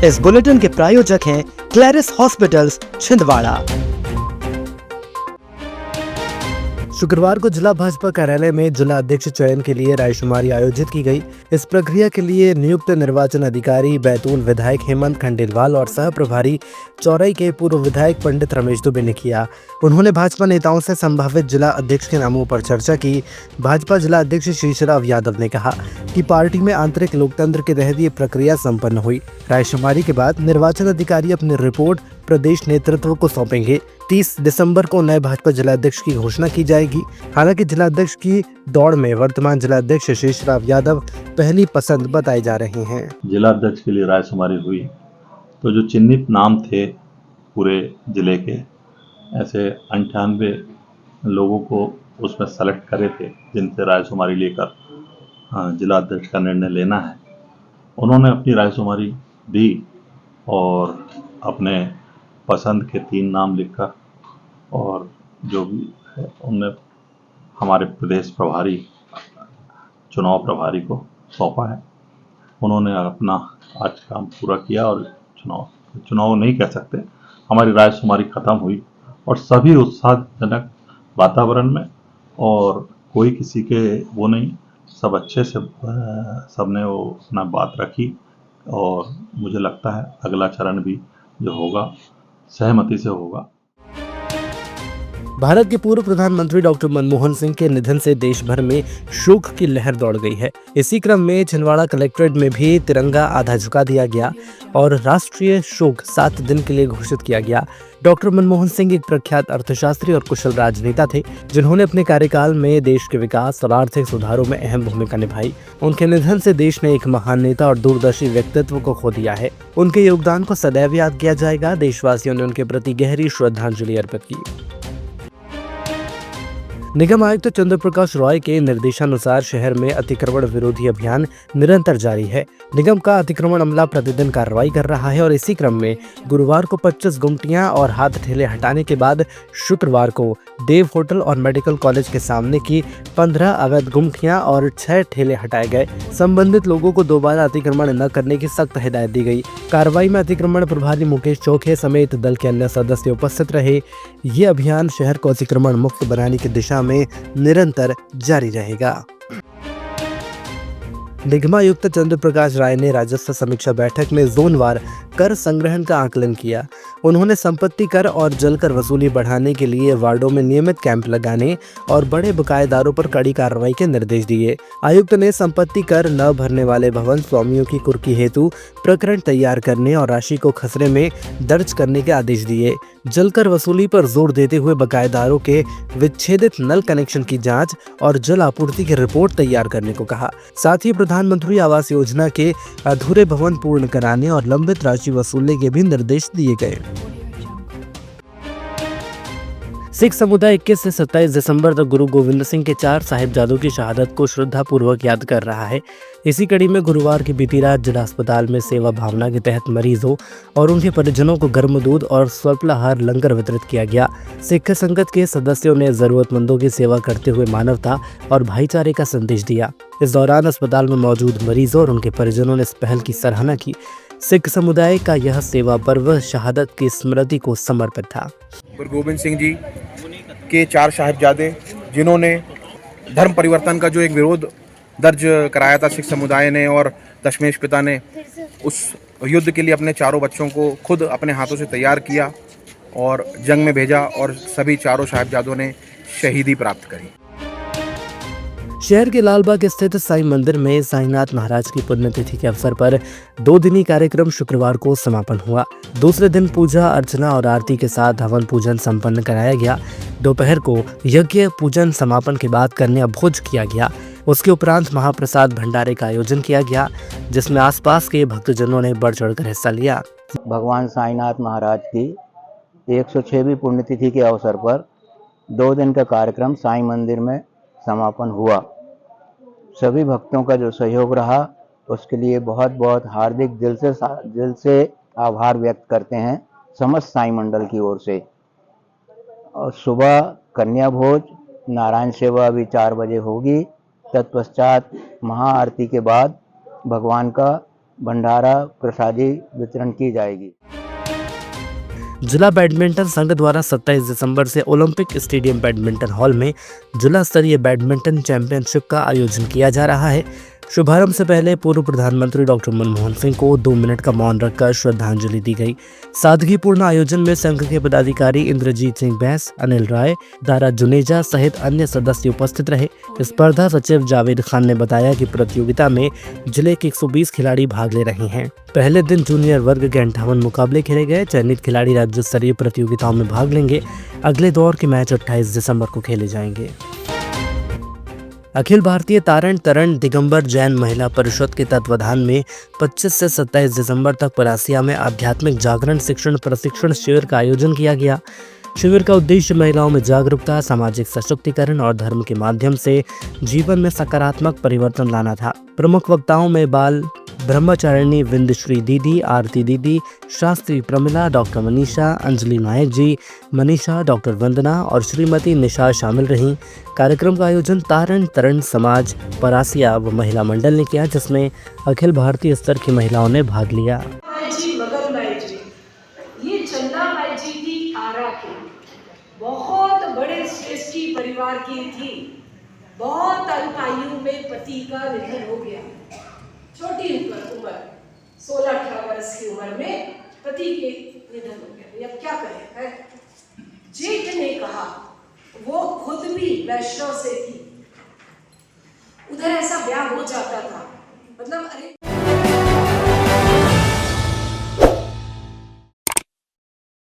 इस बुलेटिन के प्रायोजक हैं क्लैरिस हॉस्पिटल्स छिंदवाड़ा। शुक्रवार को जिला भाजपा कार्यालय में जिला अध्यक्ष चयन के लिए रायशुमारी आयोजित की गई। इस प्रक्रिया के लिए नियुक्त निर्वाचन अधिकारी बैतूल विधायक हेमंत खंडेलवाल और सह प्रभारी चौरई के पूर्व विधायक पंडित रमेश दुबे ने किया। उन्होंने भाजपा नेताओं से संभावित जिला अध्यक्ष के नामों पर चर्चा की। भाजपा जिला अध्यक्ष शीशराव यादव ने कहा कि पार्टी में आंतरिक लोकतंत्र के तहत ये प्रक्रिया संपन्न हुई। रायशुमारी के बाद निर्वाचन अधिकारी अपनी रिपोर्ट प्रदेश नेतृत्व को सौंपेंगे। 30 दिसंबर को नए भाजपा जिला अध्यक्ष की घोषणा की जाएगी। हालांकि जिला अध्यक्ष की दौड़ में वर्तमान जिला अध्यक्ष शीशराव यादव पहली पसंद बताए जा रहे हैं। जिला अध्यक्ष के लिए रायशुमारी हुई तो जो चिन्हित नाम थे पूरे जिले के, ऐसे 98 लोगों को उसमें सेलेक्ट करे थे जिनसे रायशुमारी लेकर जिला अध्यक्ष का निर्णय लेना है। उन्होंने अपनी रायशुमारी दी और अपने पसंद के 3 नाम लिखकर और जो भी है उनने हमारे प्रदेश प्रभारी चुनाव प्रभारी को सौंपा है। उन्होंने अपना आज काम पूरा किया और चुनाव नहीं कह सकते, हमारी रायशुमारी खत्म हुई और सभी उत्साहजनक वातावरण में और कोई किसी के वो नहीं, सब अच्छे से सबने वो अपना बात रखी और मुझे लगता है अगला चरण भी जो होगा सहमति से होगा। भारत के पूर्व प्रधानमंत्री डॉक्टर मनमोहन सिंह के निधन से देश भर में शोक की लहर दौड़ गई है। इसी क्रम में छिंदवाड़ा कलेक्ट्रेट में भी तिरंगा आधा झुका दिया गया और राष्ट्रीय शोक 7 दिन के लिए घोषित किया गया। डॉक्टर मनमोहन सिंह एक प्रख्यात अर्थशास्त्री और कुशल राजनेता थे, जिन्होंने अपने कार्यकाल में देश के विकास और आर्थिक सुधारों में अहम भूमिका निभाई। उनके निधन से देश ने एक महान नेता और दूरदर्शी व्यक्तित्व को खो दिया है। उनके योगदान को सदैव याद किया जाएगा। देशवासियों ने उनके प्रति गहरी श्रद्धांजलि अर्पित की। निगम आयुक्त चंद्र प्रकाश रॉय के निर्देशानुसार शहर में अतिक्रमण विरोधी अभियान निरंतर जारी है। निगम का अतिक्रमण अमला प्रतिदिन कार्रवाई कर रहा है और इसी क्रम में गुरुवार को 25 गुमटियां और हाथ ठेले हटाने के बाद शुक्रवार को देव होटल और मेडिकल कॉलेज के सामने की 15 अवैध गुमटियां और 6 ठेले हटाए गए। संबंधित लोगों को दोबारा अतिक्रमण न करने की सख्त हिदायत दी गई। कार्रवाई में अतिक्रमण प्रभारी मुकेश चौखे समेत दल के अन्य सदस्य उपस्थित रहे। ये अभियान शहर को अतिक्रमण मुक्त बनाने की दिशा में निरंतर जारी रहेगा। निगमायुक्त चंद्र प्रकाश राय ने राजस्व समीक्षा बैठक में जोनवार कर संग्रहण का आकलन किया। उन्होंने संपत्ति कर और जलकर वसूली बढ़ाने के लिए वार्डों में नियमित कैंप लगाने और बड़े बकायेदारों पर कड़ी कार्रवाई के निर्देश दिए। आयुक्त ने संपत्ति कर न भरने वाले भवन स्वामियों की कुर्की हेतु प्रकरण तैयार करने और राशि को खसरे में दर्ज करने के आदेश दिए। जलकर वसूली पर जोर देते हुए बकायेदारों के विच्छेदित नल कनेक्शन की जांच और जल आपूर्ति की रिपोर्ट तैयार करने को कहा। साथ ही प्रधानमंत्री आवास योजना के अधूरे भवन पूर्ण कराने और लंबित राशि वसूलने के भी निर्देश दिए गए। सिख समुदाय 21 से 27 दिसंबर तक गुरु गोविंद सिंह के 4 साहिबजादों की शहादत को श्रद्धापूर्वक याद कर रहा है। इसी कड़ी में गुरुवार की बीती रात जिला अस्पताल में सेवा भावना के तहत मरीजों और उनके परिजनों को गर्म दूध और स्वल्पाहार लंगर वितरित किया गया। सिख संगत के सदस्यों ने जरूरतमंदों की सेवा करते हुए मानवता और भाईचारे का संदेश दिया। इस दौरान अस्पताल में मौजूद मरीजों और उनके परिजनों ने इस पहल की सराहना की। सिख समुदाय का यह सेवा पर्व शहादत की स्मृति को समर्पित था। गुरु गोविंद सिंह जी के 4 साहिबजादे, जिन्होंने धर्म परिवर्तन का जो एक विरोध दर्ज कराया था सिख समुदाय ने, और दशमेश पिता ने उस युद्ध के लिए अपने 4 बच्चों को खुद अपने हाथों से तैयार किया और जंग में भेजा और सभी 4 साहिबजादों ने शहीदी प्राप्त करी। शहर के लालबाग स्थित साईं मंदिर में साईनाथ महाराज की पुण्यतिथि के अवसर पर 2 दिनी कार्यक्रम शुक्रवार को समापन हुआ। दूसरे दिन पूजा अर्चना और आरती के साथ हवन पूजन संपन्न कराया गया। दोपहर को यज्ञ पूजन समापन के बाद कन्या भोज किया गया। उसके उपरांत महाप्रसाद भंडारे का आयोजन किया गया, जिसमें आसपास के भक्तजनों ने बढ़ चढ़कर हिस्सा लिया। भगवान साईनाथ महाराज की 106वीं पुण्यतिथि के अवसर पर 2 दिन का कार्यक्रम साईं मंदिर में समापन हुआ। सभी भक्तों का जो सहयोग रहा उसके लिए बहुत बहुत हार्दिक दिल से आभार व्यक्त करते हैं समस्त साईं मंडल की ओर से। और सुबह कन्या भोज, नारायण सेवा अभी 4 बजे होगी। तत्पश्चात महाआरती के बाद भगवान का भंडारा प्रसादी वितरण की जाएगी। जिला बैडमिंटन संघ द्वारा 27 दिसंबर से ओलंपिक स्टेडियम बैडमिंटन हॉल में जिला स्तरीय बैडमिंटन चैंपियनशिप का आयोजन किया जा रहा है। शुभारंभ से पहले पूर्व प्रधानमंत्री डॉक्टर मनमोहन सिंह को 2 मिनट का मौन रखकर श्रद्धांजलि दी गई। सादगीपूर्ण आयोजन में संघ के पदाधिकारी इंद्रजीत सिंह बैस, अनिल राय, दारा जुनेजा सहित अन्य सदस्य उपस्थित रहे। स्पर्धा सचिव जावेद खान ने बताया कि प्रतियोगिता में जिले के 120 खिलाड़ी भाग ले रहे हैं। पहले दिन जूनियर वर्ग के 58 मुकाबले खेले गए। चयनित खिलाड़ी राज्य स्तरीय प्रतियोगिताओं में भाग लेंगे। अगले दौर के मैच 28 दिसंबर को खेले जाएंगे। अखिल भारतीय तारण तरण दिगंबर जैन महिला परिषद के तत्वाधान में 25 से 27 दिसंबर तक परासिया में आध्यात्मिक जागरण शिक्षण प्रशिक्षण शिविर का आयोजन किया गया। शिविर का उद्देश्य महिलाओं में जागरूकता, सामाजिक सशक्तिकरण और धर्म के माध्यम से जीवन में सकारात्मक परिवर्तन लाना था। प्रमुख वक्ताओं में बाल ब्रह्मचारिणी विंदश्री दीदी, आरती दीदी, शास्त्री प्रमिला, डॉक्टर मनीषा, अंजलि नायक जी, मनीषा, डॉक्टर वंदना और श्रीमती निशा शामिल रहीं। कार्यक्रम का आयोजन तारण तरण समाज परासिया व महिला मंडल ने किया, जिसमें अखिल भारतीय स्तर की महिलाओं ने भाग लिया। ये चंदाबाई जी की आरा की बहुत बड़े श्रेष्ठी परिवार की थी। बहुत अल्प आयु में पति का निधन हो गया। छोटी उम्र 16-18 वर्ष की उम्र में पति के निधन हो गया। अब क्या करें? जेठ ने कहा, वो खुद भी वैष्णव से थी, उधर ऐसा ब्याह हो जाता था, मतलब अरे